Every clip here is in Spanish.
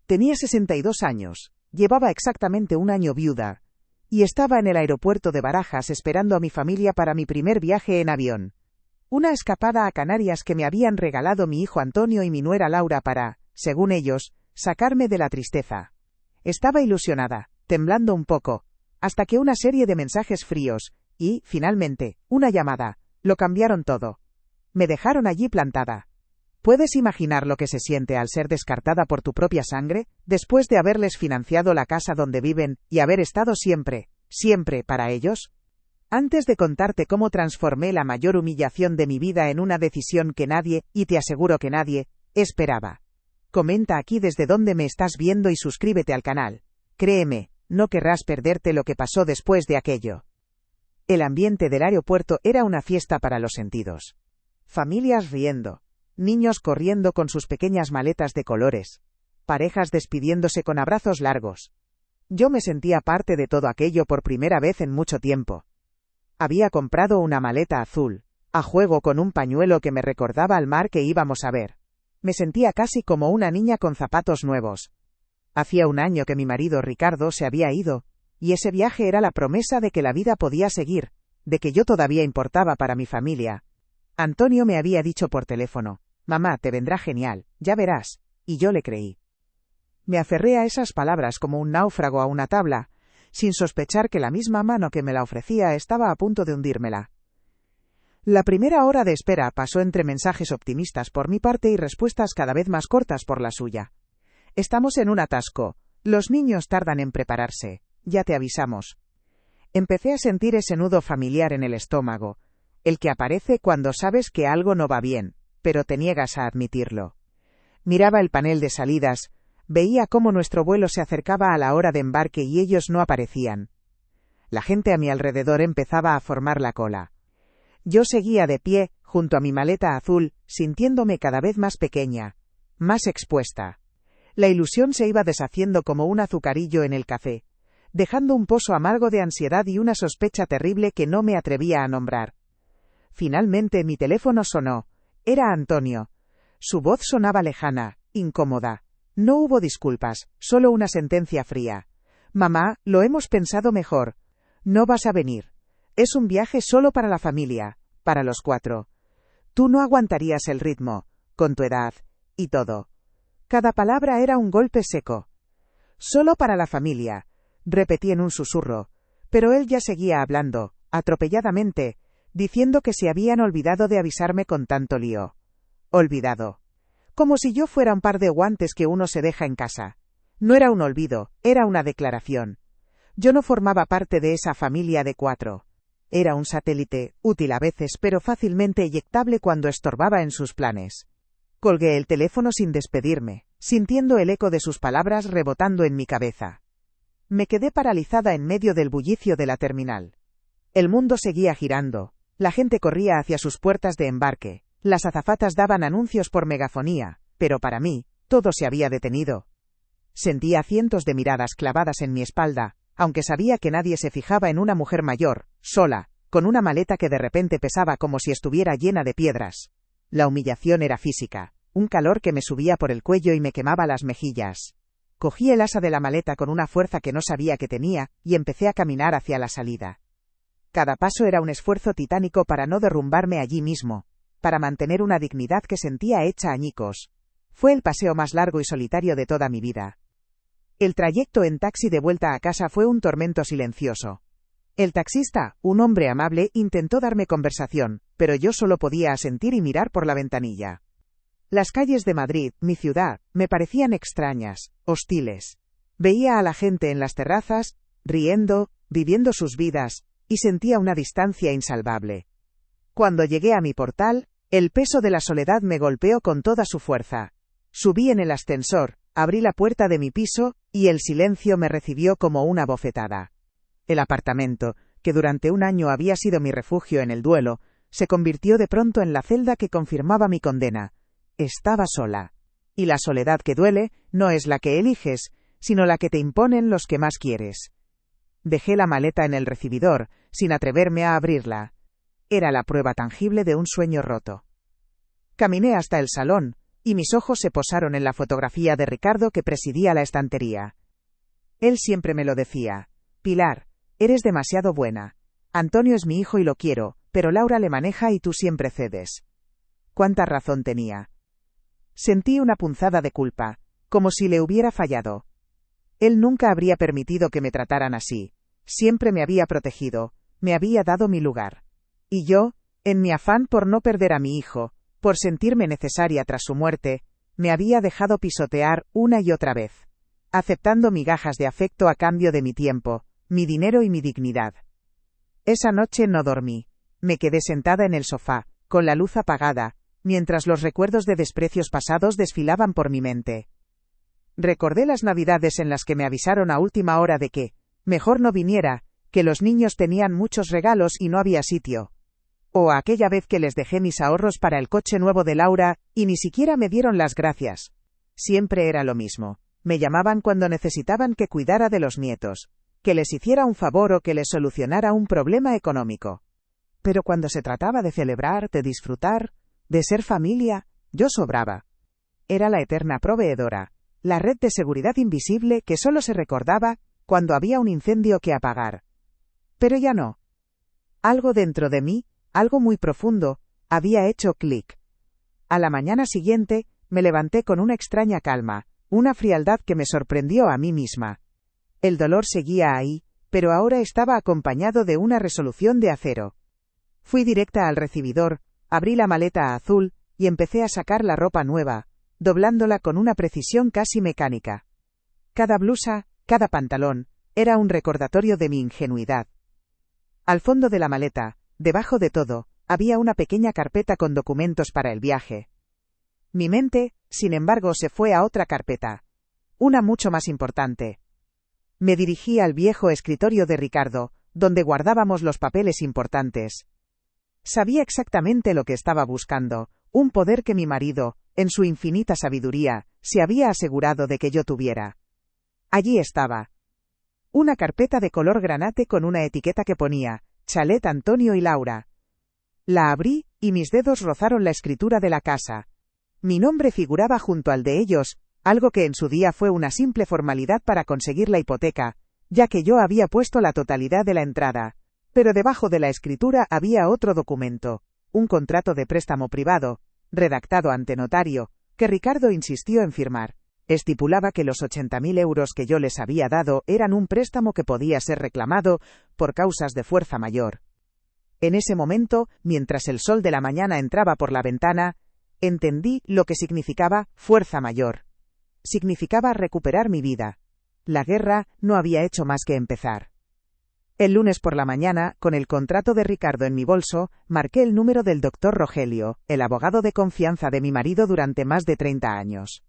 Tenía 62 años, llevaba exactamente un año viuda, y estaba en el aeropuerto de Barajas esperando a mi familia para mi primer viaje en avión. Una escapada a Canarias que me habían regalado mi hijo Antonio y mi nuera Laura para, según ellos, sacarme de la tristeza. Estaba ilusionada, temblando un poco, hasta que una serie de mensajes fríos, y, finalmente, una llamada, lo cambiaron todo. Me dejaron allí plantada. ¿Puedes imaginar lo que se siente al ser descartada por tu propia sangre, después de haberles financiado la casa donde viven, y haber estado siempre, siempre para ellos? Antes de contarte cómo transformé la mayor humillación de mi vida en una decisión que nadie, y te aseguro que nadie, esperaba. Comenta aquí desde dónde me estás viendo y suscríbete al canal. Créeme, no querrás perderte lo que pasó después de aquello. El ambiente del aeropuerto era una fiesta para los sentidos. Familias riendo, niños corriendo con sus pequeñas maletas de colores, parejas despidiéndose con abrazos largos. Yo me sentía parte de todo aquello por primera vez en mucho tiempo. Había comprado una maleta azul, a juego con un pañuelo que me recordaba al mar que íbamos a ver. Me sentía casi como una niña con zapatos nuevos. Hacía un año que mi marido Ricardo se había ido, y ese viaje era la promesa de que la vida podía seguir, de que yo todavía importaba para mi familia. Antonio me había dicho por teléfono: «Mamá, te vendrá genial, ya verás», y yo le creí. Me aferré a esas palabras como un náufrago a una tabla, sin sospechar que la misma mano que me la ofrecía estaba a punto de hundírmela. La primera hora de espera pasó entre mensajes optimistas por mi parte y respuestas cada vez más cortas por la suya. «Estamos en un atasco. Los niños tardan en prepararse. Ya te avisamos». Empecé a sentir ese nudo familiar en el estómago, el que aparece cuando sabes que algo no va bien, pero te niegas a admitirlo. Miraba el panel de salidas, veía cómo nuestro vuelo se acercaba a la hora de embarque y ellos no aparecían. La gente a mi alrededor empezaba a formar la cola. Yo seguía de pie, junto a mi maleta azul, sintiéndome cada vez más pequeña, más expuesta. La ilusión se iba deshaciendo como un azucarillo en el café, dejando un pozo amargo de ansiedad y una sospecha terrible que no me atrevía a nombrar. Finalmente mi teléfono sonó. Era Antonio. Su voz sonaba lejana, incómoda. No hubo disculpas, solo una sentencia fría. «Mamá, lo hemos pensado mejor. No vas a venir. Es un viaje solo para la familia, para los 4. Tú no aguantarías el ritmo, con tu edad, y todo». Cada palabra era un golpe seco. «Solo para la familia», repetí en un susurro, pero él ya seguía hablando, atropelladamente, diciendo que se habían olvidado de avisarme con tanto lío. Olvidado. Como si yo fuera un par de guantes que uno se deja en casa. No era un olvido, era una declaración. Yo no formaba parte de esa familia de 4. Era un satélite, útil a veces pero fácilmente eyectable cuando estorbaba en sus planes. Colgué el teléfono sin despedirme, sintiendo el eco de sus palabras rebotando en mi cabeza. Me quedé paralizada en medio del bullicio de la terminal. El mundo seguía girando, la gente corría hacia sus puertas de embarque, las azafatas daban anuncios por megafonía, pero para mí, todo se había detenido. Sentía cientos de miradas clavadas en mi espalda, aunque sabía que nadie se fijaba en una mujer mayor, sola, con una maleta que de repente pesaba como si estuviera llena de piedras. La humillación era física, un calor que me subía por el cuello y me quemaba las mejillas. Cogí el asa de la maleta con una fuerza que no sabía que tenía, y empecé a caminar hacia la salida. Cada paso era un esfuerzo titánico para no derrumbarme allí mismo, para mantener una dignidad que sentía hecha añicos. Fue el paseo más largo y solitario de toda mi vida. El trayecto en taxi de vuelta a casa fue un tormento silencioso. El taxista, un hombre amable, intentó darme conversación, pero yo solo podía asentir y mirar por la ventanilla. Las calles de Madrid, mi ciudad, me parecían extrañas, hostiles. Veía a la gente en las terrazas, riendo, viviendo sus vidas, y sentía una distancia insalvable. Cuando llegué a mi portal, el peso de la soledad me golpeó con toda su fuerza. Subí en el ascensor, abrí la puerta de mi piso, y el silencio me recibió como una bofetada. El apartamento, que durante un año había sido mi refugio en el duelo, se convirtió de pronto en la celda que confirmaba mi condena. Estaba sola. Y la soledad que duele, no es la que eliges, sino la que te imponen los que más quieres. Dejé la maleta en el recibidor, sin atreverme a abrirla. Era la prueba tangible de un sueño roto. Caminé hasta el salón, y mis ojos se posaron en la fotografía de Ricardo que presidía la estantería. Él siempre me lo decía: Pilar, eres demasiado buena. Antonio es mi hijo y lo quiero, pero Laura le maneja y tú siempre cedes. ¿Cuánta razón tenía? Sentí una punzada de culpa, como si le hubiera fallado. Él nunca habría permitido que me trataran así. Siempre me había protegido, me había dado mi lugar. Y yo, en mi afán por no perder a mi hijo, por sentirme necesaria tras su muerte, me había dejado pisotear una y otra vez, aceptando migajas de afecto a cambio de mi tiempo, mi dinero y mi dignidad. Esa noche no dormí. Me quedé sentada en el sofá, con la luz apagada, mientras los recuerdos de desprecios pasados desfilaban por mi mente. Recordé las navidades en las que me avisaron a última hora de que, mejor no viniera, que los niños tenían muchos regalos y no había sitio. O aquella vez que les dejé mis ahorros para el coche nuevo de Laura, y ni siquiera me dieron las gracias. Siempre era lo mismo. Me llamaban cuando necesitaban que cuidara de los nietos, que les hiciera un favor o que les solucionara un problema económico. Pero cuando se trataba de celebrar, de disfrutar, de ser familia, yo sobraba. Era la eterna proveedora, la red de seguridad invisible que solo se recordaba cuando había un incendio que apagar. Pero ya no. Algo dentro de mí, algo muy profundo, había hecho clic. A la mañana siguiente, me levanté con una extraña calma, una frialdad que me sorprendió a mí misma. El dolor seguía ahí, pero ahora estaba acompañado de una resolución de acero. Fui directa al recibidor, abrí la maleta azul, y empecé a sacar la ropa nueva, doblándola con una precisión casi mecánica. Cada blusa, cada pantalón, era un recordatorio de mi ingenuidad. Al fondo de la maleta, debajo de todo, había una pequeña carpeta con documentos para el viaje. Mi mente, sin embargo, se fue a otra carpeta. Una mucho más importante. Me dirigí al viejo escritorio de Ricardo, donde guardábamos los papeles importantes. Sabía exactamente lo que estaba buscando, un poder que mi marido, en su infinita sabiduría, se había asegurado de que yo tuviera. Allí estaba. Una carpeta de color granate con una etiqueta que ponía: Chalet Antonio y Laura. La abrí, y mis dedos rozaron la escritura de la casa. Mi nombre figuraba junto al de ellos, algo que en su día fue una simple formalidad para conseguir la hipoteca, ya que yo había puesto la totalidad de la entrada. Pero debajo de la escritura había otro documento, un contrato de préstamo privado, redactado ante notario, que Ricardo insistió en firmar. Estipulaba que los 80.000 euros que yo les había dado eran un préstamo que podía ser reclamado por causas de fuerza mayor. En ese momento, mientras el sol de la mañana entraba por la ventana, entendí lo que significaba fuerza mayor. Significaba recuperar mi vida. La guerra no había hecho más que empezar. El lunes por la mañana, con el contrato de Ricardo en mi bolso, marqué el número del doctor Rogelio, el abogado de confianza de mi marido durante más de 30 años.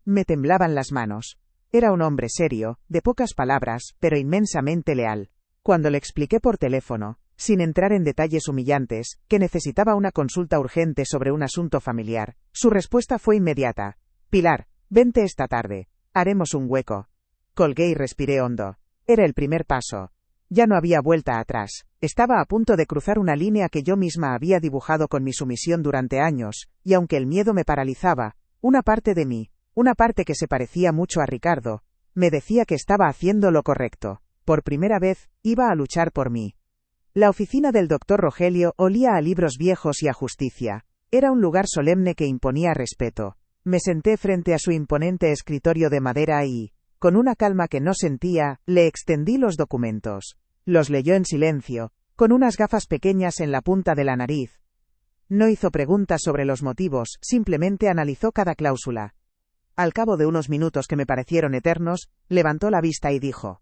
Me temblaban las manos. Era un hombre serio, de pocas palabras, pero inmensamente leal. Cuando le expliqué por teléfono, sin entrar en detalles humillantes, que necesitaba una consulta urgente sobre un asunto familiar, su respuesta fue inmediata: Pilar, vente esta tarde. Haremos un hueco. Colgué y respiré hondo. Era el primer paso. Ya no había vuelta atrás. Estaba a punto de cruzar una línea que yo misma había dibujado con mi sumisión durante años, y aunque el miedo me paralizaba, una parte de mí, una parte que se parecía mucho a Ricardo, me decía que estaba haciendo lo correcto. Por primera vez, iba a luchar por mí. La oficina del doctor Rogelio olía a libros viejos y a justicia. Era un lugar solemne que imponía respeto. Me senté frente a su imponente escritorio de madera y, con una calma que no sentía, le extendí los documentos. Los leyó en silencio, con unas gafas pequeñas en la punta de la nariz. No hizo preguntas sobre los motivos, simplemente analizó cada cláusula. Al cabo de unos minutos que me parecieron eternos, levantó la vista y dijo: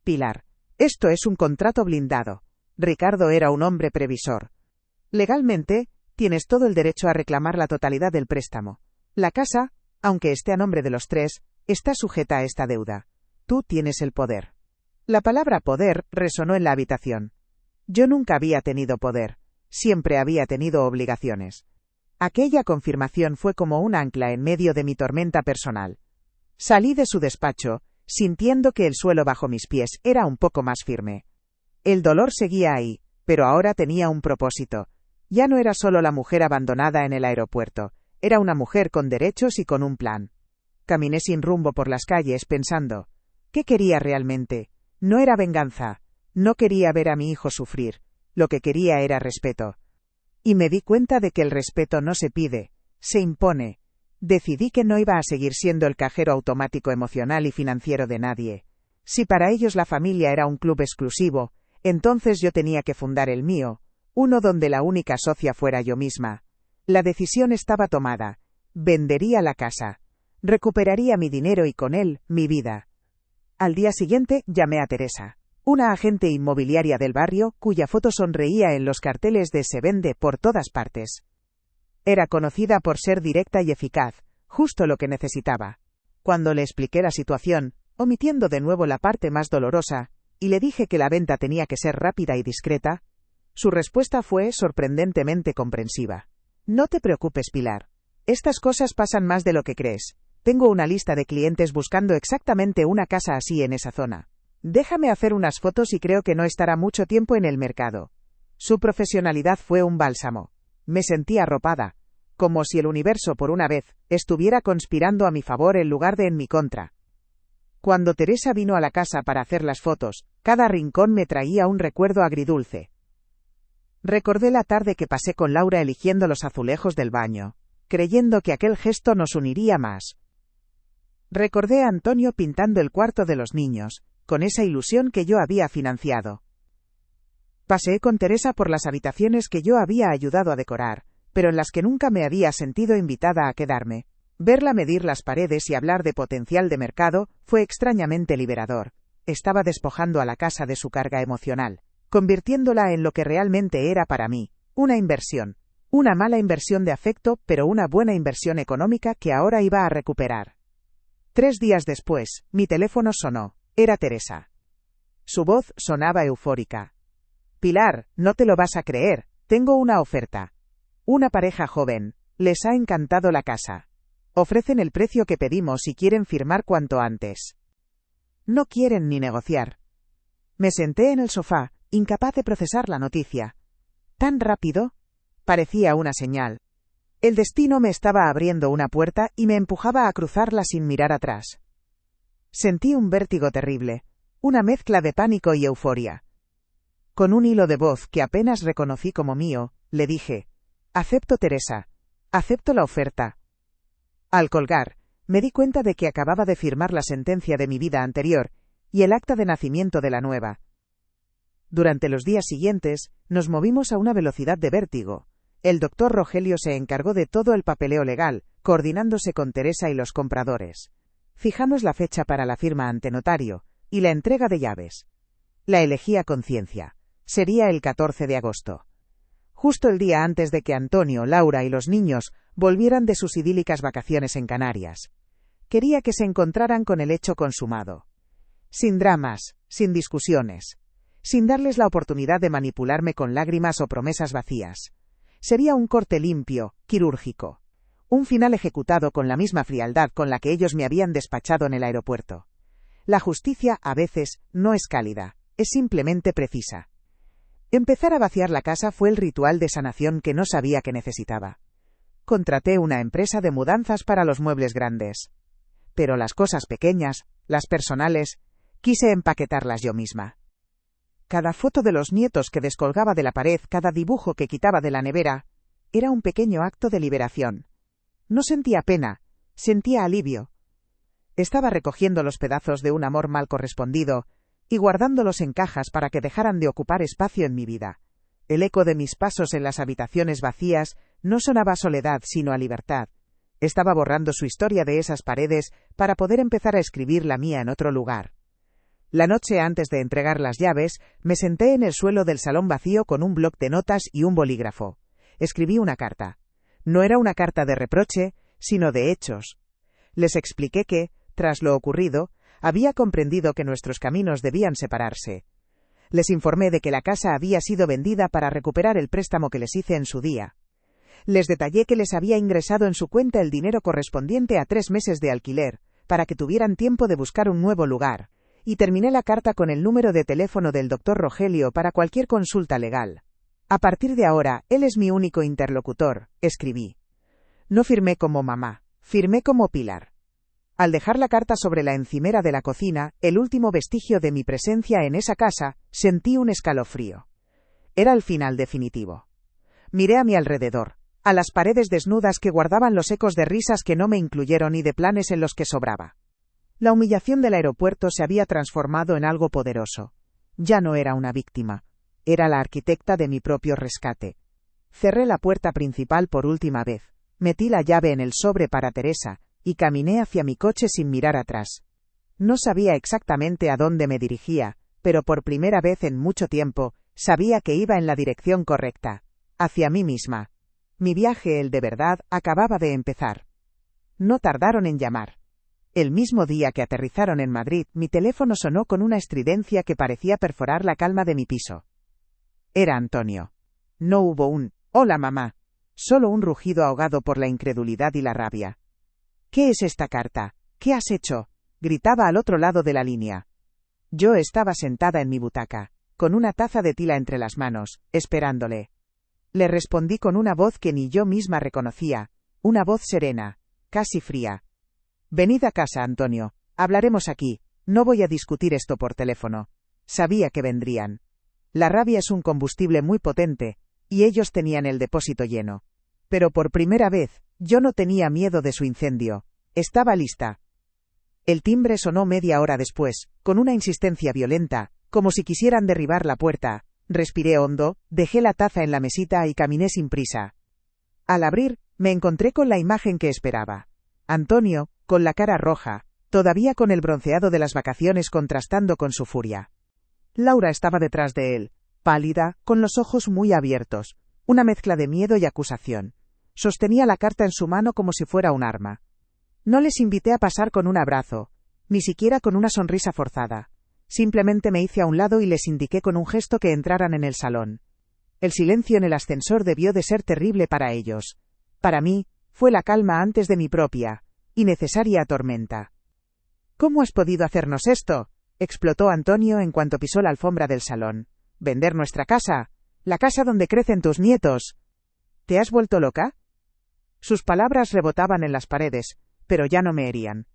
Pilar, esto es un contrato blindado. Ricardo era un hombre previsor. Legalmente, tienes todo el derecho a reclamar la totalidad del préstamo. La casa, aunque esté a nombre de los tres, está sujeta a esta deuda. Tú tienes el poder. La palabra poder resonó en la habitación. Yo nunca había tenido poder. Siempre había tenido obligaciones. Aquella confirmación fue como un ancla en medio de mi tormenta personal. Salí de su despacho, sintiendo que el suelo bajo mis pies era un poco más firme. El dolor seguía ahí, pero ahora tenía un propósito. Ya no era solo la mujer abandonada en el aeropuerto. Era una mujer con derechos y con un plan. Caminé sin rumbo por las calles pensando, ¿qué quería realmente? No era venganza. No quería ver a mi hijo sufrir. Lo que quería era respeto. Y me di cuenta de que el respeto no se pide, se impone. Decidí que no iba a seguir siendo el cajero automático emocional y financiero de nadie. Si para ellos la familia era un club exclusivo, entonces yo tenía que fundar el mío, uno donde la única socia fuera yo misma. La decisión estaba tomada. Vendería la casa. Recuperaría mi dinero y con él, mi vida. Al día siguiente, llamé a Teresa, una agente inmobiliaria del barrio, cuya foto sonreía en los carteles de Se vende por todas partes. Era conocida por ser directa y eficaz, justo lo que necesitaba. Cuando le expliqué la situación, omitiendo de nuevo la parte más dolorosa, y le dije que la venta tenía que ser rápida y discreta, su respuesta fue sorprendentemente comprensiva. No te preocupes, Pilar. Estas cosas pasan más de lo que crees. Tengo una lista de clientes buscando exactamente una casa así en esa zona. Déjame hacer unas fotos y creo que no estará mucho tiempo en el mercado. Su profesionalidad fue un bálsamo. Me sentí arropada, como si el universo por una vez estuviera conspirando a mi favor en lugar de en mi contra. Cuando Teresa vino a la casa para hacer las fotos, cada rincón me traía un recuerdo agridulce. Recordé la tarde que pasé con Laura eligiendo los azulejos del baño, creyendo que aquel gesto nos uniría más. Recordé a Antonio pintando el cuarto de los niños, con esa ilusión que yo había financiado. Paseé con Teresa por las habitaciones que yo había ayudado a decorar, pero en las que nunca me había sentido invitada a quedarme. Verla medir las paredes y hablar de potencial de mercado fue extrañamente liberador. Estaba despojando a la casa de su carga emocional, convirtiéndola en lo que realmente era para mí, una inversión. Una mala inversión de afecto, pero una buena inversión económica que ahora iba a recuperar. 3 días después, mi teléfono sonó. Era Teresa. Su voz sonaba eufórica. Pilar, no te lo vas a creer, tengo una oferta. Una pareja joven, les ha encantado la casa. Ofrecen el precio que pedimos y quieren firmar cuanto antes. No quieren ni negociar. Me senté en el sofá, incapaz de procesar la noticia. ¿Tan rápido? Parecía una señal. El destino me estaba abriendo una puerta y me empujaba a cruzarla sin mirar atrás. Sentí un vértigo terrible, una mezcla de pánico y euforia. Con un hilo de voz que apenas reconocí como mío, le dije, «Acepto, Teresa. Acepto la oferta». Al colgar, me di cuenta de que acababa de firmar la sentencia de mi vida anterior y el acta de nacimiento de la nueva. Durante los días siguientes, nos movimos a una velocidad de vértigo. El doctor Rogelio se encargó de todo el papeleo legal, coordinándose con Teresa y los compradores. Fijamos la fecha para la firma ante notario y la entrega de llaves. La elegí a conciencia. Sería el 14 de agosto. Justo el día antes de que Antonio, Laura y los niños volvieran de sus idílicas vacaciones en Canarias. Quería que se encontraran con el hecho consumado. Sin dramas, sin discusiones, sin darles la oportunidad de manipularme con lágrimas o promesas vacías. Sería un corte limpio, quirúrgico. Un final ejecutado con la misma frialdad con la que ellos me habían despachado en el aeropuerto. La justicia, a veces, no es cálida, es simplemente precisa. Empezar a vaciar la casa fue el ritual de sanación que no sabía que necesitaba. Contraté una empresa de mudanzas para los muebles grandes. Pero las cosas pequeñas, las personales, quise empaquetarlas yo misma. Cada foto de los nietos que descolgaba de la pared, cada dibujo que quitaba de la nevera, era un pequeño acto de liberación. No sentía pena, sentía alivio. Estaba recogiendo los pedazos de un amor mal correspondido y guardándolos en cajas para que dejaran de ocupar espacio en mi vida. El eco de mis pasos en las habitaciones vacías no sonaba a soledad, sino a libertad. Estaba borrando su historia de esas paredes para poder empezar a escribir la mía en otro lugar. La noche antes de entregar las llaves, me senté en el suelo del salón vacío con un bloc de notas y un bolígrafo. Escribí una carta. No era una carta de reproche, sino de hechos. Les expliqué que, tras lo ocurrido, había comprendido que nuestros caminos debían separarse. Les informé de que la casa había sido vendida para recuperar el préstamo que les hice en su día. Les detallé que les había ingresado en su cuenta el dinero correspondiente a 3 meses de alquiler, para que tuvieran tiempo de buscar un nuevo lugar, y terminé la carta con el número de teléfono del doctor Rogelio para cualquier consulta legal. A partir de ahora, él es mi único interlocutor, escribí. No firmé como mamá, firmé como Pilar. Al dejar la carta sobre la encimera de la cocina, el último vestigio de mi presencia en esa casa, sentí un escalofrío. Era el final definitivo. Miré a mi alrededor, a las paredes desnudas que guardaban los ecos de risas que no me incluyeron y de planes en los que sobraba. La humillación del aeropuerto se había transformado en algo poderoso. Ya no era una víctima. Era la arquitecta de mi propio rescate. Cerré la puerta principal por última vez, metí la llave en el sobre para Teresa, y caminé hacia mi coche sin mirar atrás. No sabía exactamente a dónde me dirigía, pero por primera vez en mucho tiempo, sabía que iba en la dirección correcta, hacia mí misma. Mi viaje, el de verdad, acababa de empezar. No tardaron en llamar. El mismo día que aterrizaron en Madrid, mi teléfono sonó con una estridencia que parecía perforar la calma de mi piso. Era Antonio. No hubo un «Hola, mamá», solo un rugido ahogado por la incredulidad y la rabia. «¿Qué es esta carta? ¿Qué has hecho?», gritaba al otro lado de la línea. Yo estaba sentada en mi butaca, con una taza de tila entre las manos, esperándole. Le respondí con una voz que ni yo misma reconocía, una voz serena, casi fría. «Venid a casa, Antonio, hablaremos aquí, no voy a discutir esto por teléfono». Sabía que vendrían. La rabia es un combustible muy potente, y ellos tenían el depósito lleno. Pero por primera vez, yo no tenía miedo de su incendio. Estaba lista. El timbre sonó media hora después, con una insistencia violenta, como si quisieran derribar la puerta. Respiré hondo, dejé la taza en la mesita y caminé sin prisa. Al abrir, me encontré con la imagen que esperaba. Antonio, con la cara roja, todavía con el bronceado de las vacaciones contrastando con su furia. Laura estaba detrás de él, pálida, con los ojos muy abiertos, una mezcla de miedo y acusación. Sostenía la carta en su mano como si fuera un arma. No les invité a pasar con un abrazo, ni siquiera con una sonrisa forzada. Simplemente me hice a un lado y les indiqué con un gesto que entraran en el salón. El silencio en el ascensor debió de ser terrible para ellos. Para mí, fue la calma antes de mi propia y necesaria tormenta. «¿Cómo has podido hacernos esto?», explotó Antonio en cuanto pisó la alfombra del salón. «¿Vender nuestra casa? La casa donde crecen tus nietos? ¿Te has vuelto loca?». Sus palabras rebotaban en las paredes, pero ya no me herían.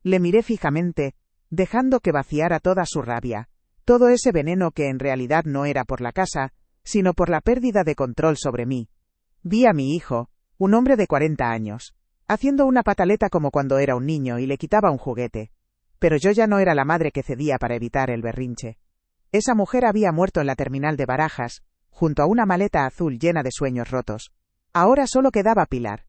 Le miré fijamente, dejando que vaciara toda su rabia, todo ese veneno que en realidad no era por la casa, sino por la pérdida de control sobre mí. Vi a mi hijo, un hombre de 40 años, haciendo una pataleta como cuando era un niño y le quitaba un juguete. Pero yo ya no era la madre que cedía para evitar el berrinche. Esa mujer había muerto en la terminal de Barajas, junto a una maleta azul llena de sueños rotos. Ahora solo quedaba Pilar.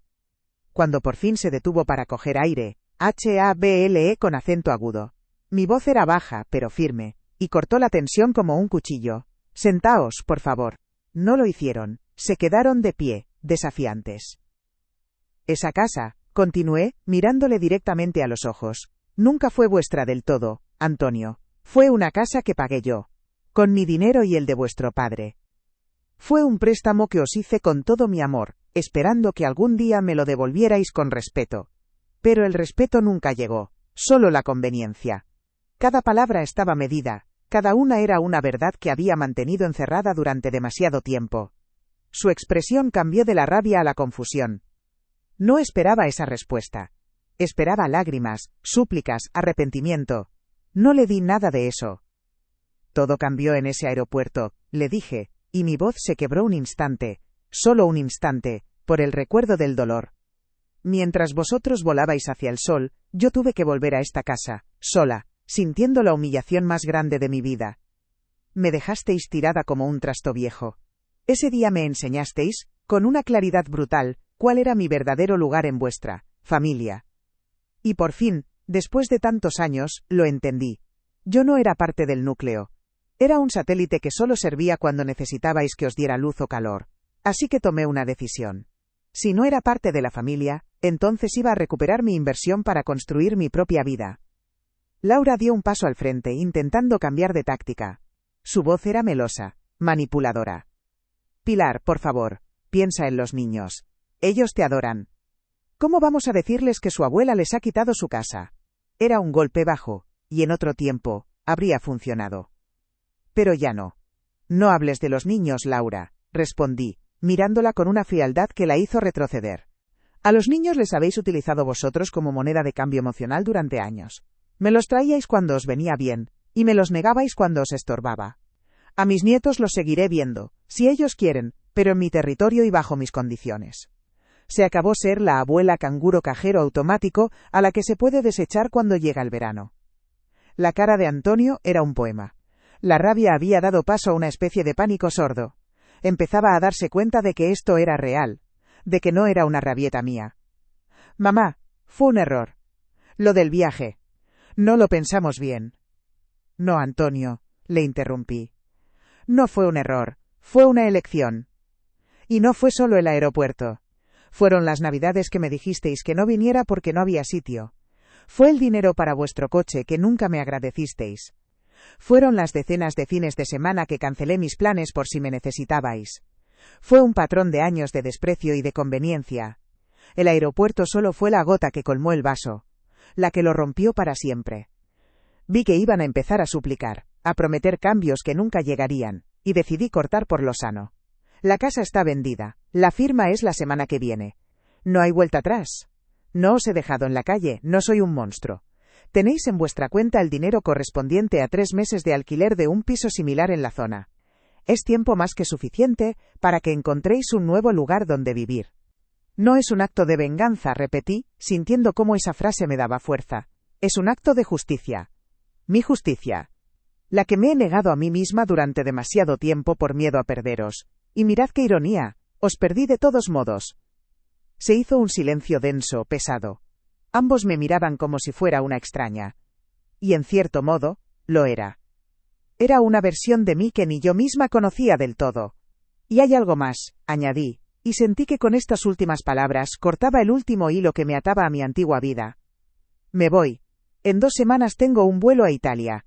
Cuando por fin se detuvo para coger aire, hable con acento agudo. Mi voz era baja, pero firme, y cortó la tensión como un cuchillo. «Sentaos, por favor». No lo hicieron, se quedaron de pie, desafiantes. «Esa casa», continué, mirándole directamente a los ojos, «nunca fue vuestra del todo, Antonio. Fue una casa que pagué yo. Con mi dinero y el de vuestro padre. Fue un préstamo que os hice con todo mi amor, esperando que algún día me lo devolvierais con respeto. Pero el respeto nunca llegó, solo la conveniencia. Cada palabra estaba medida, cada una era una verdad que había mantenido encerrada durante demasiado tiempo». Su expresión cambió de la rabia a la confusión. No esperaba esa respuesta. Esperaba lágrimas, súplicas, arrepentimiento. No le di nada de eso. «Todo cambió en ese aeropuerto», le dije, y mi voz se quebró un instante, solo un instante, por el recuerdo del dolor. «Mientras vosotros volabais hacia el sol, yo tuve que volver a esta casa, sola, sintiendo la humillación más grande de mi vida. Me dejasteis tirada como un trasto viejo. Ese día me enseñasteis, con una claridad brutal, cuál era mi verdadero lugar en vuestra familia. Y por fin, después de tantos años, lo entendí. Yo no era parte del núcleo. Era un satélite que solo servía cuando necesitabais que os diera luz o calor. Así que tomé una decisión. Si no era parte de la familia, entonces iba a recuperar mi inversión para construir mi propia vida». Laura dio un paso al frente intentando cambiar de táctica. Su voz era melosa, manipuladora. «Pilar, por favor, piensa en los niños. Ellos te adoran. ¿Cómo vamos a decirles que su abuela les ha quitado su casa?». Era un golpe bajo, y en otro tiempo, habría funcionado. Pero ya no. «No hables de los niños, Laura», respondí, mirándola con una frialdad que la hizo retroceder. A los niños les habéis utilizado vosotros como moneda de cambio emocional durante años. Me los traíais cuando os venía bien, y me los negabais cuando os estorbaba. A mis nietos los seguiré viendo, si ellos quieren, pero en mi territorio y bajo mis condiciones. Se acabó ser la abuela canguro cajero automático a la que se puede desechar cuando llega el verano. La cara de Antonio era un poema. La rabia había dado paso a una especie de pánico sordo. Empezaba a darse cuenta de que esto era real, de que no era una rabieta mía. Mamá, fue un error. Lo del viaje. No lo pensamos bien. No, Antonio, le interrumpí. No fue un error, fue una elección. Y no fue solo el aeropuerto. Fueron las navidades que me dijisteis que no viniera porque no había sitio. Fue el dinero para vuestro coche que nunca me agradecisteis. Fueron las decenas de fines de semana que cancelé mis planes por si me necesitabais. Fue un patrón de años de desprecio y de conveniencia. El aeropuerto solo fue la gota que colmó el vaso, la que lo rompió para siempre. Vi que iban a empezar a suplicar, a prometer cambios que nunca llegarían, y decidí cortar por lo sano. La casa está vendida, la firma es la semana que viene. No hay vuelta atrás. No os he dejado en la calle, no soy un monstruo. Tenéis en vuestra cuenta el dinero correspondiente a 3 meses de alquiler de un piso similar en la zona. Es tiempo más que suficiente para que encontréis un nuevo lugar donde vivir. No es un acto de venganza, repetí, sintiendo cómo esa frase me daba fuerza. Es un acto de justicia. Mi justicia. La que me he negado a mí misma durante demasiado tiempo por miedo a perderos. Y mirad qué ironía, os perdí de todos modos. Se hizo un silencio denso, pesado. Ambos me miraban como si fuera una extraña. Y en cierto modo, lo era. Era una versión de mí que ni yo misma conocía del todo. Y hay algo más, añadí, y sentí que con estas últimas palabras cortaba el último hilo que me ataba a mi antigua vida. Me voy. En 2 semanas tengo un vuelo a Italia.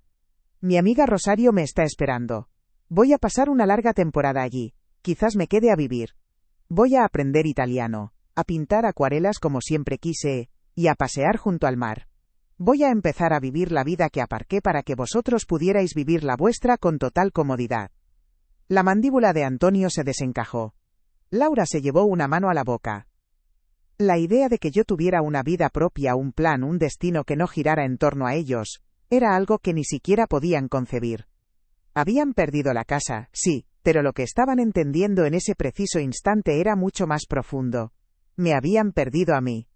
Mi amiga Rosario me está esperando. Voy a pasar una larga temporada allí. Quizás me quede a vivir. Voy a aprender italiano, a pintar acuarelas como siempre quise, y a pasear junto al mar. Voy a empezar a vivir la vida que aparqué para que vosotros pudierais vivir la vuestra con total comodidad. La mandíbula de Antonio se desencajó. Laura se llevó una mano a la boca. La idea de que yo tuviera una vida propia, un plan, un destino que no girara en torno a ellos, era algo que ni siquiera podían concebir. Habían perdido la casa, sí, pero lo que estaban entendiendo en ese preciso instante era mucho más profundo. Me habían perdido a mí.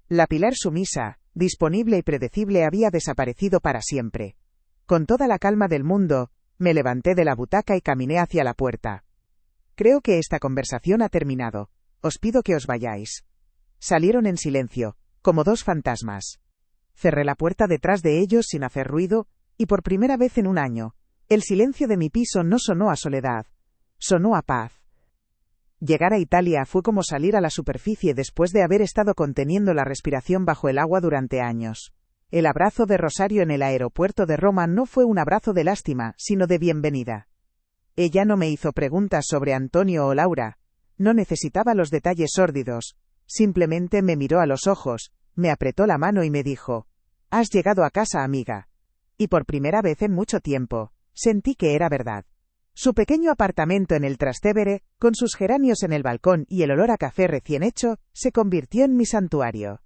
La Pilar sumisa, disponible y predecible había desaparecido para siempre. Con toda la calma del mundo, me levanté de la butaca y caminé hacia la puerta. Creo que esta conversación ha terminado. Os pido que os vayáis. Salieron en silencio, como 2 fantasmas. Cerré la puerta detrás de ellos sin hacer ruido, y por primera vez en un año, el silencio de mi piso no sonó a soledad, sonó a paz. Llegar a Italia fue como salir a la superficie después de haber estado conteniendo la respiración bajo el agua durante años. El abrazo de Rosario en el aeropuerto de Roma no fue un abrazo de lástima, sino de bienvenida. Ella no me hizo preguntas sobre Antonio o Laura. No necesitaba los detalles sórdidos. Simplemente me miró a los ojos, me apretó la mano y me dijo: «Has llegado a casa, amiga». Y por primera vez en mucho tiempo, sentí que era verdad. Su pequeño apartamento en el Trastevere, con sus geranios en el balcón y el olor a café recién hecho, se convirtió en mi santuario.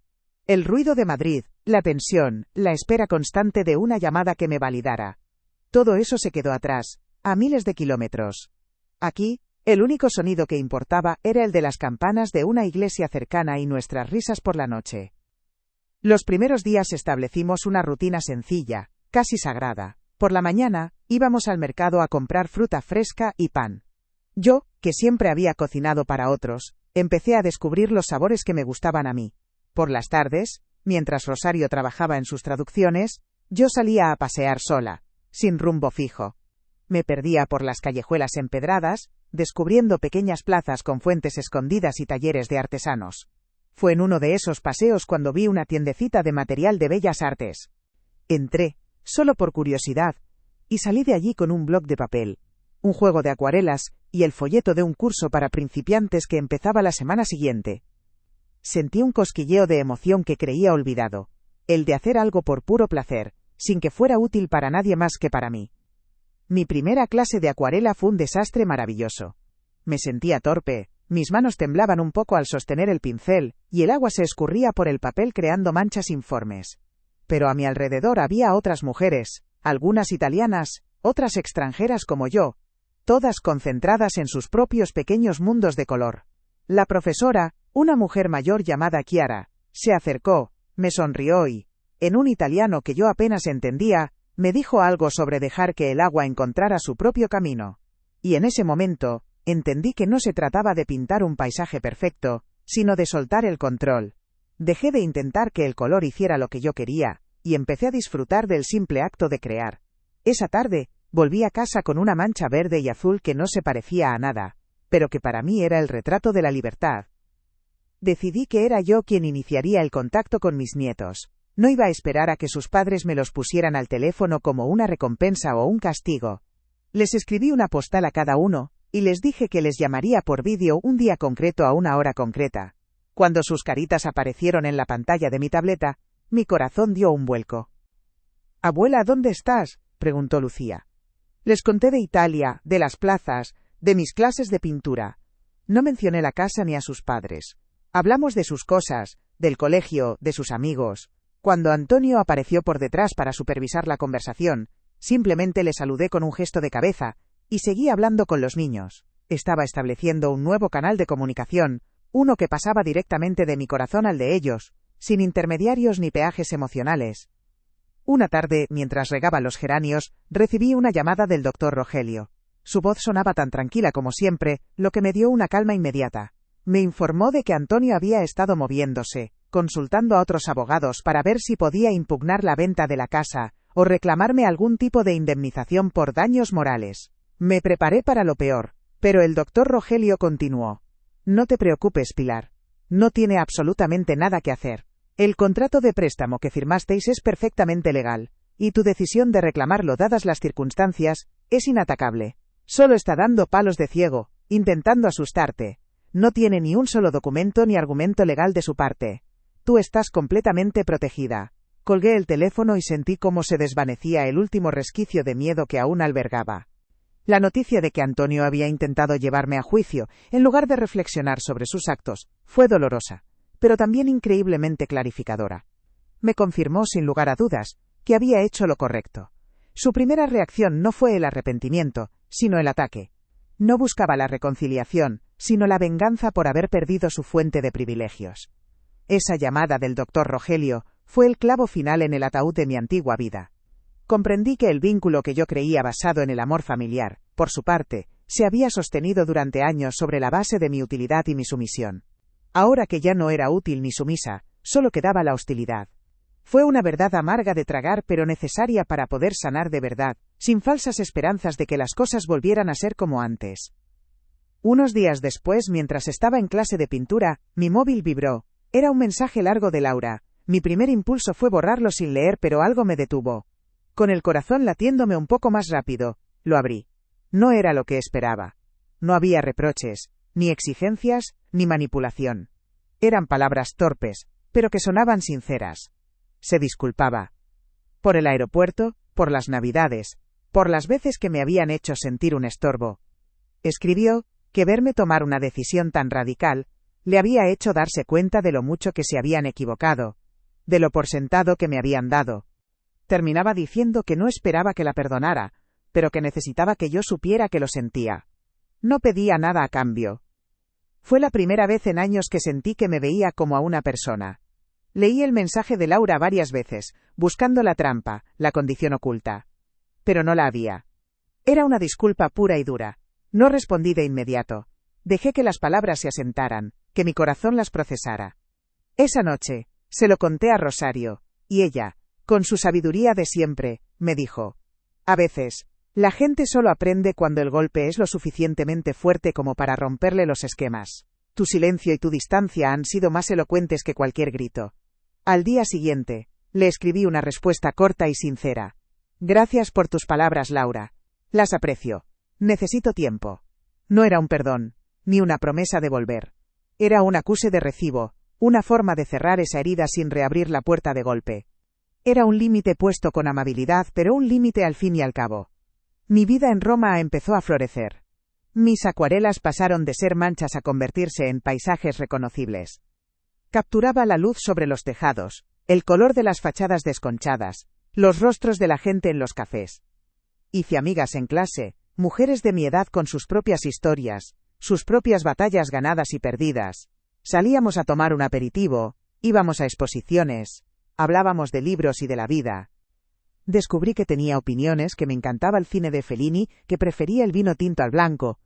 El ruido de Madrid, la tensión, la espera constante de una llamada que me validara. Todo eso se quedó atrás, a miles de kilómetros. Aquí, el único sonido que importaba era el de las campanas de una iglesia cercana y nuestras risas por la noche. Los primeros días establecimos una rutina sencilla, casi sagrada. Por la mañana, íbamos al mercado a comprar fruta fresca y pan. Yo, que siempre había cocinado para otros, empecé a descubrir los sabores que me gustaban a mí. Por las tardes, mientras Rosario trabajaba en sus traducciones, yo salía a pasear sola, sin rumbo fijo. Me perdía por las callejuelas empedradas, descubriendo pequeñas plazas con fuentes escondidas y talleres de artesanos. Fue en uno de esos paseos cuando vi una tiendecita de material de bellas artes. Entré, solo por curiosidad, y salí de allí con un bloc de papel, un juego de acuarelas y el folleto de un curso para principiantes que empezaba la semana siguiente. Sentí un cosquilleo de emoción que creía olvidado, el de hacer algo por puro placer, sin que fuera útil para nadie más que para mí. Mi primera clase de acuarela fue un desastre maravilloso. Me sentía torpe, Mis manos temblaban un poco al sostener el pincel, y el agua se escurría por el papel creando manchas informes. Pero a mi alrededor había otras mujeres, algunas italianas, otras extranjeras como yo, todas concentradas en sus propios pequeños mundos de color. La profesora, una mujer mayor llamada Chiara, se acercó, me sonrió y, en un italiano que yo apenas entendía, me dijo algo sobre dejar que el agua encontrara su propio camino. Y en ese momento, entendí que no se trataba de pintar un paisaje perfecto, sino de soltar el control. Dejé de intentar que el color hiciera lo que yo quería, y empecé a disfrutar del simple acto de crear. Esa tarde, volví a casa con una mancha verde y azul que no se parecía a nada, pero que para mí era el retrato de la libertad. Decidí que era yo quien iniciaría el contacto con mis nietos. No iba a esperar a que sus padres me los pusieran al teléfono como una recompensa o un castigo. Les escribí una postal a cada uno, y les dije que les llamaría por vídeo un día concreto a una hora concreta. Cuando sus caritas aparecieron en la pantalla de mi tableta, mi corazón dio un vuelco. «Abuela, ¿dónde estás?», preguntó Lucía. Les conté de Italia, de las plazas, de mis clases de pintura. No mencioné la casa ni a sus padres. Hablamos de sus cosas, del colegio, de sus amigos. Cuando Antonio apareció por detrás para supervisar la conversación, simplemente le saludé con un gesto de cabeza, y seguí hablando con los niños. Estaba estableciendo un nuevo canal de comunicación, uno que pasaba directamente de mi corazón al de ellos, sin intermediarios ni peajes emocionales. Una tarde, mientras regaba los geranios, recibí una llamada del doctor Rogelio. Su voz sonaba tan tranquila como siempre, lo que me dio una calma inmediata. Me informó de que Antonio había estado moviéndose, consultando a otros abogados para ver si podía impugnar la venta de la casa, o reclamarme algún tipo de indemnización por daños morales. Me preparé para lo peor, pero el doctor Rogelio continuó. No te preocupes, Pilar. No tiene absolutamente nada que hacer. El contrato de préstamo que firmasteis es perfectamente legal, y tu decisión de reclamarlo dadas las circunstancias, es inatacable. Solo está dando palos de ciego, intentando asustarte. No tiene ni un solo documento ni argumento legal de su parte. Tú estás completamente protegida. Colgué el teléfono y sentí cómo se desvanecía el último resquicio de miedo que aún albergaba. La noticia de que Antonio había intentado llevarme a juicio, en lugar de reflexionar sobre sus actos, fue dolorosa, pero también increíblemente clarificadora. Me confirmó sin lugar a dudas que había hecho lo correcto. Su primera reacción no fue el arrepentimiento, sino el ataque. No buscaba la reconciliación, sino la venganza por haber perdido su fuente de privilegios. Esa llamada del doctor Rogelio fue el clavo final en el ataúd de mi antigua vida. Comprendí que el vínculo que yo creía basado en el amor familiar, por su parte, se había sostenido durante años sobre la base de mi utilidad y mi sumisión. Ahora que ya no era útil ni sumisa, solo quedaba la hostilidad. Fue una verdad amarga de tragar pero necesaria para poder sanar de verdad, sin falsas esperanzas de que las cosas volvieran a ser como antes. Unos días después, mientras estaba en clase de pintura, mi móvil vibró. Era un mensaje largo de Laura. Mi primer impulso fue borrarlo sin leer, pero algo me detuvo. Con el corazón latiéndome un poco más rápido, lo abrí. No era lo que esperaba. No había reproches, ni exigencias, ni manipulación. Eran palabras torpes, pero que sonaban sinceras. Se disculpaba. Por el aeropuerto, por las Navidades, por las veces que me habían hecho sentir un estorbo. Escribió que verme tomar una decisión tan radical le había hecho darse cuenta de lo mucho que se habían equivocado, de lo por sentado que me habían dado. Terminaba diciendo que no esperaba que la perdonara, pero que necesitaba que yo supiera que lo sentía. No pedía nada a cambio. Fue la primera vez en años que sentí que me veía como a una persona. Leí el mensaje de Laura varias veces, buscando la trampa, la condición oculta. Pero no la había. Era una disculpa pura y dura. No respondí de inmediato. Dejé que las palabras se asentaran, que mi corazón las procesara. Esa noche, se lo conté a Rosario, y ella, con su sabiduría de siempre, me dijo: a veces, la gente solo aprende cuando el golpe es lo suficientemente fuerte como para romperle los esquemas. Tu silencio y tu distancia han sido más elocuentes que cualquier grito. Al día siguiente, le escribí una respuesta corta y sincera. Gracias por tus palabras, Laura. Las aprecio. Necesito tiempo. No era un perdón, ni una promesa de volver. Era un acuse de recibo, una forma de cerrar esa herida sin reabrir la puerta de golpe. Era un límite puesto con amabilidad, pero un límite al fin y al cabo. Mi vida en Roma empezó a florecer. Mis acuarelas pasaron de ser manchas a convertirse en paisajes reconocibles. Capturaba la luz sobre los tejados, el color de las fachadas desconchadas, los rostros de la gente en los cafés. Hice amigas en clase, mujeres de mi edad con sus propias historias, sus propias batallas ganadas y perdidas. Salíamos a tomar un aperitivo, íbamos a exposiciones, hablábamos de libros y de la vida. Descubrí que tenía opiniones, que me encantaba el cine de Fellini, que prefería el vino tinto al blanco.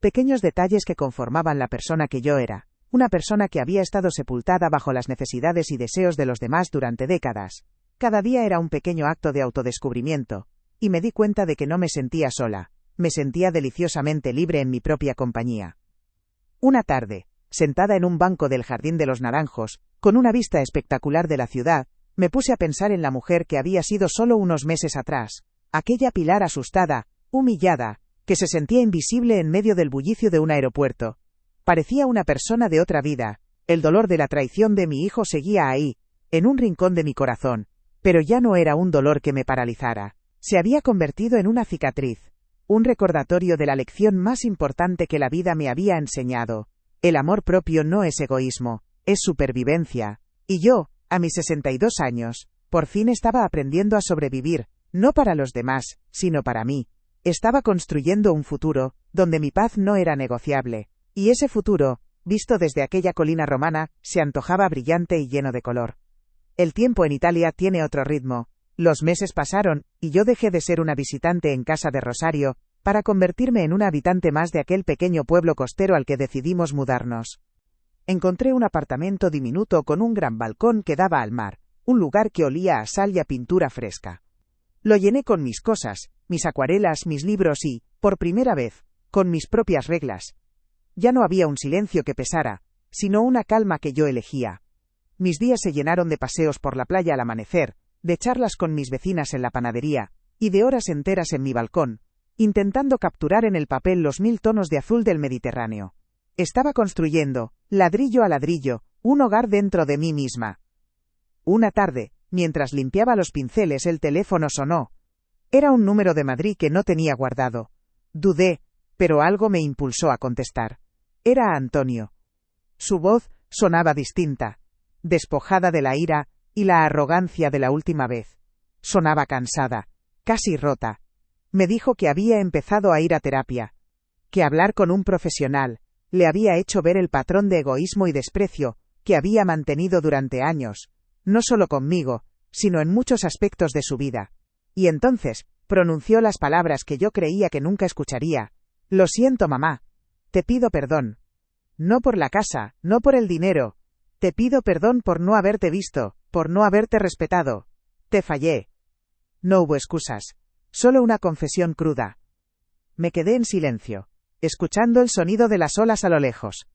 Pequeños detalles que conformaban la persona que yo era, una persona que había estado sepultada bajo las necesidades y deseos de los demás durante décadas. Cada día era un pequeño acto de autodescubrimiento, y me di cuenta de que no me sentía sola, me sentía deliciosamente libre en mi propia compañía. Una tarde, sentada en un banco del Jardín de los Naranjos, con una vista espectacular de la ciudad, me puse a pensar en la mujer que había sido solo unos meses atrás, aquella Pilar asustada, humillada, que se sentía invisible en medio del bullicio de un aeropuerto. Parecía una persona de otra vida, el dolor de la traición de mi hijo seguía ahí, en un rincón de mi corazón, pero ya no era un dolor que me paralizara, se había convertido en una cicatriz, un recordatorio de la lección más importante que la vida me había enseñado. El amor propio no es egoísmo, es supervivencia, y yo, a mis 62 años, por fin estaba aprendiendo a sobrevivir, no para los demás, sino para mí. Estaba construyendo un futuro, donde mi paz no era negociable, y ese futuro, visto desde aquella colina romana, se antojaba brillante y lleno de color. El tiempo en Italia tiene otro ritmo. Los meses pasaron, y yo dejé de ser una visitante en casa de Rosario, para convertirme en una habitante más de aquel pequeño pueblo costero al que decidimos mudarnos. Encontré un apartamento diminuto con un gran balcón que daba al mar, un lugar que olía a sal y a pintura fresca. Lo llené con mis cosas, mis acuarelas, mis libros y, por primera vez, con mis propias reglas. Ya no había un silencio que pesara, sino una calma que yo elegía. Mis días se llenaron de paseos por la playa al amanecer, de charlas con mis vecinas en la panadería, y de horas enteras en mi balcón, intentando capturar en el papel los 1000 tonos de azul del Mediterráneo. Estaba construyendo, ladrillo a ladrillo, un hogar dentro de mí misma. Una tarde, mientras limpiaba los pinceles, el teléfono sonó. Era un número de Madrid que no tenía guardado. Dudé, pero algo me impulsó a contestar. Era Antonio. Su voz sonaba distinta, despojada de la ira y la arrogancia de la última vez. Sonaba cansada, casi rota. Me dijo que había empezado a ir a terapia, que hablar con un profesional le había hecho ver el patrón de egoísmo y desprecio que había mantenido durante años, no solo conmigo, sino en muchos aspectos de su vida. Y entonces, pronunció las palabras que yo creía que nunca escucharía. Lo siento, mamá. Te pido perdón. No por la casa, no por el dinero. Te pido perdón por no haberte visto, por no haberte respetado. Te fallé. No hubo excusas, solo una confesión cruda. Me quedé en silencio, escuchando el sonido de las olas a lo lejos.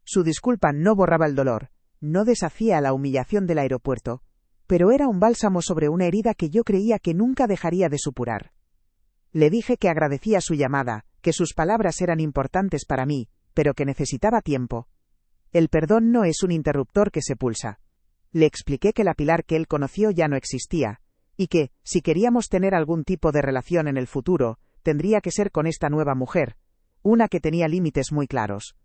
Su disculpa no borraba el dolor, no deshacía la humillación del aeropuerto, pero era un bálsamo sobre una herida que yo creía que nunca dejaría de supurar. Le dije que agradecía su llamada, que sus palabras eran importantes para mí, pero que necesitaba tiempo. El perdón no es un interruptor que se pulsa. Le expliqué que la Pilar que él conoció ya no existía, y que, si queríamos tener algún tipo de relación en el futuro, tendría que ser con esta nueva mujer, una que tenía límites muy claros.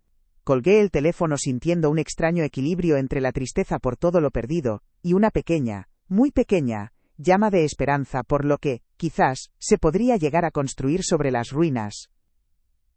Colgué el teléfono sintiendo un extraño equilibrio entre la tristeza por todo lo perdido, y una pequeña, muy pequeña, llama de esperanza por lo que, quizás, se podría llegar a construir sobre las ruinas.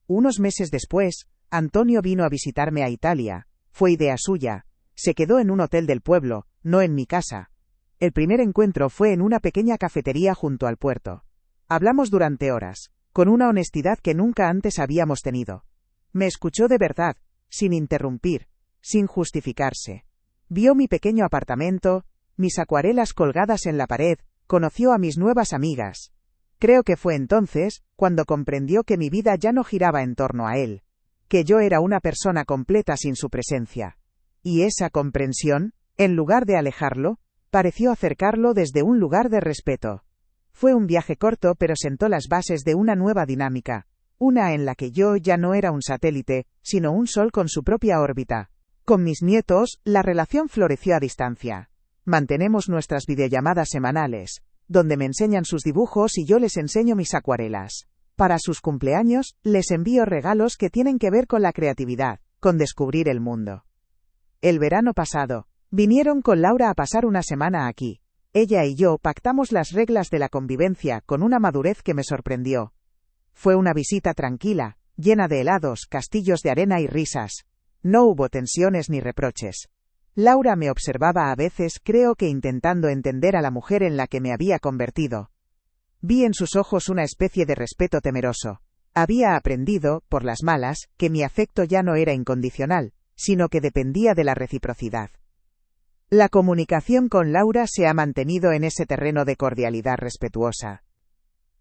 Unos meses después, Antonio vino a visitarme a Italia. Fue idea suya. Se quedó en un hotel del pueblo, no en mi casa. El primer encuentro fue en una pequeña cafetería junto al puerto. Hablamos durante horas, con una honestidad que nunca antes habíamos tenido. Me escuchó de verdad, sin interrumpir, sin justificarse. Vio mi pequeño apartamento, mis acuarelas colgadas en la pared, conoció a mis nuevas amigas. Creo que fue entonces, cuando comprendió que mi vida ya no giraba en torno a él, que yo era una persona completa sin su presencia. Y esa comprensión, en lugar de alejarlo, pareció acercarlo desde un lugar de respeto. Fue un viaje corto, pero sentó las bases de una nueva dinámica, una en la que yo ya no era un satélite, sino un sol con su propia órbita. Con mis nietos, la relación floreció a distancia. Mantenemos nuestras videollamadas semanales, donde me enseñan sus dibujos y yo les enseño mis acuarelas. Para sus cumpleaños, les envío regalos que tienen que ver con la creatividad, con descubrir el mundo. El verano pasado, vinieron con Laura a pasar una semana aquí. Ella y yo pactamos las reglas de la convivencia con una madurez que me sorprendió. Fue una visita tranquila, llena de helados, castillos de arena y risas. No hubo tensiones ni reproches. Laura me observaba a veces, creo que intentando entender a la mujer en la que me había convertido. Vi en sus ojos una especie de respeto temeroso. Había aprendido, por las malas, que mi afecto ya no era incondicional, sino que dependía de la reciprocidad. La comunicación con Laura se ha mantenido en ese terreno de cordialidad respetuosa.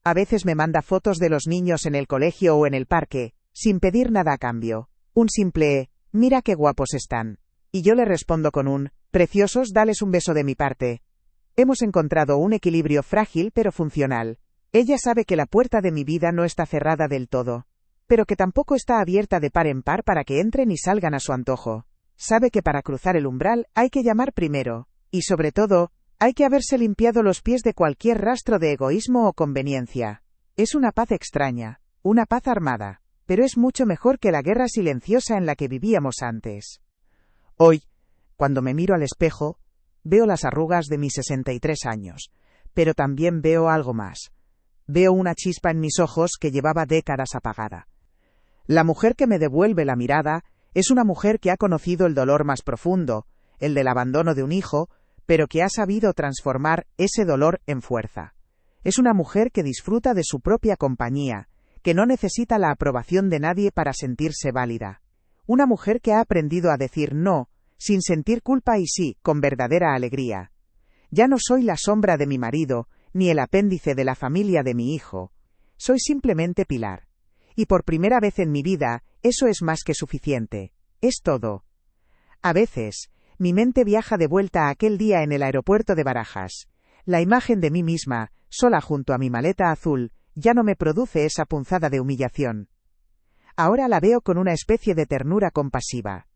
A veces me manda fotos de los niños en el colegio o en el parque, sin pedir nada a cambio. Un simple, mira qué guapos están. Y yo le respondo con un, preciosos, dales un beso de mi parte. Hemos encontrado un equilibrio frágil pero funcional. Ella sabe que la puerta de mi vida no está cerrada del todo, pero que tampoco está abierta de par en par para que entren y salgan a su antojo. Sabe que para cruzar el umbral hay que llamar primero, y sobre todo, hay que haberse limpiado los pies de cualquier rastro de egoísmo o conveniencia. Es una paz extraña, una paz armada, pero es mucho mejor que la guerra silenciosa en la que vivíamos antes. Hoy, cuando me miro al espejo, veo las arrugas de mis 63 años, pero también veo algo más. Veo una chispa en mis ojos que llevaba décadas apagada. La mujer que me devuelve la mirada es una mujer que ha conocido el dolor más profundo, el del abandono de un hijo, pero que ha sabido transformar ese dolor en fuerza. Es una mujer que disfruta de su propia compañía, que no necesita la aprobación de nadie para sentirse válida. Una mujer que ha aprendido a decir no, sin sentir culpa y sí, con verdadera alegría. Ya no soy la sombra de mi marido, ni el apéndice de la familia de mi hijo. Soy simplemente Pilar. Y por primera vez en mi vida, eso es más que suficiente. Es todo. A veces, mi mente viaja de vuelta a aquel día en el aeropuerto de Barajas. La imagen de mí misma, sola junto a mi maleta azul, ya no me produce esa punzada de humillación. Ahora la veo con una especie de ternura compasiva.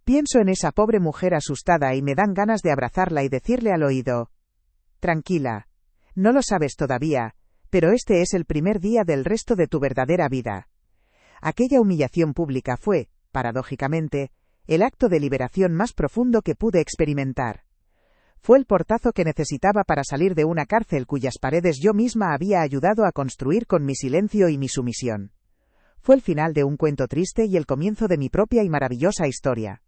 Pienso en esa pobre mujer asustada y me dan ganas de abrazarla y decirle al oído: tranquila, no lo sabes todavía, pero este es el primer día del resto de tu verdadera vida. Aquella humillación pública fue, paradójicamente, el acto de liberación más profundo que pude experimentar. Fue el portazo que necesitaba para salir de una cárcel cuyas paredes yo misma había ayudado a construir con mi silencio y mi sumisión. Fue el final de un cuento triste y el comienzo de mi propia y maravillosa historia.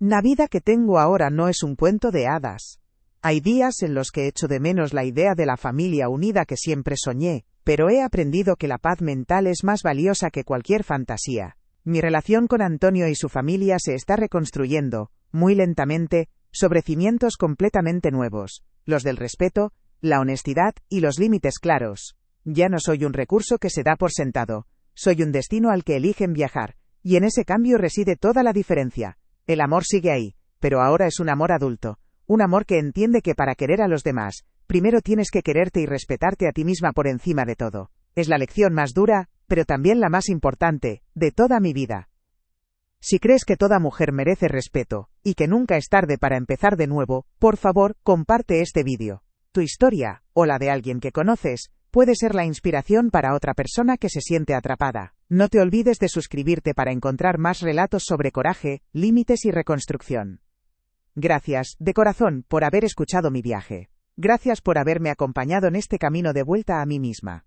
La vida que tengo ahora no es un cuento de hadas. Hay días en los que echo de menos la idea de la familia unida que siempre soñé, pero he aprendido que la paz mental es más valiosa que cualquier fantasía. Mi relación con Antonio y su familia se está reconstruyendo, muy lentamente, sobre cimientos completamente nuevos, los del respeto, la honestidad y los límites claros. Ya no soy un recurso que se da por sentado, soy un destino al que eligen viajar, y en ese cambio reside toda la diferencia. El amor sigue ahí, pero ahora es un amor adulto, un amor que entiende que para querer a los demás, primero tienes que quererte y respetarte a ti misma por encima de todo. Es la lección más dura, pero también la más importante, de toda mi vida. Si crees que toda mujer merece respeto, y que nunca es tarde para empezar de nuevo, por favor, comparte este vídeo. Tu historia, o la de alguien que conoces, puede ser la inspiración para otra persona que se siente atrapada. No te olvides de suscribirte para encontrar más relatos sobre coraje, límites y reconstrucción. Gracias, de corazón, por haber escuchado mi viaje. Gracias por haberme acompañado en este camino de vuelta a mí misma.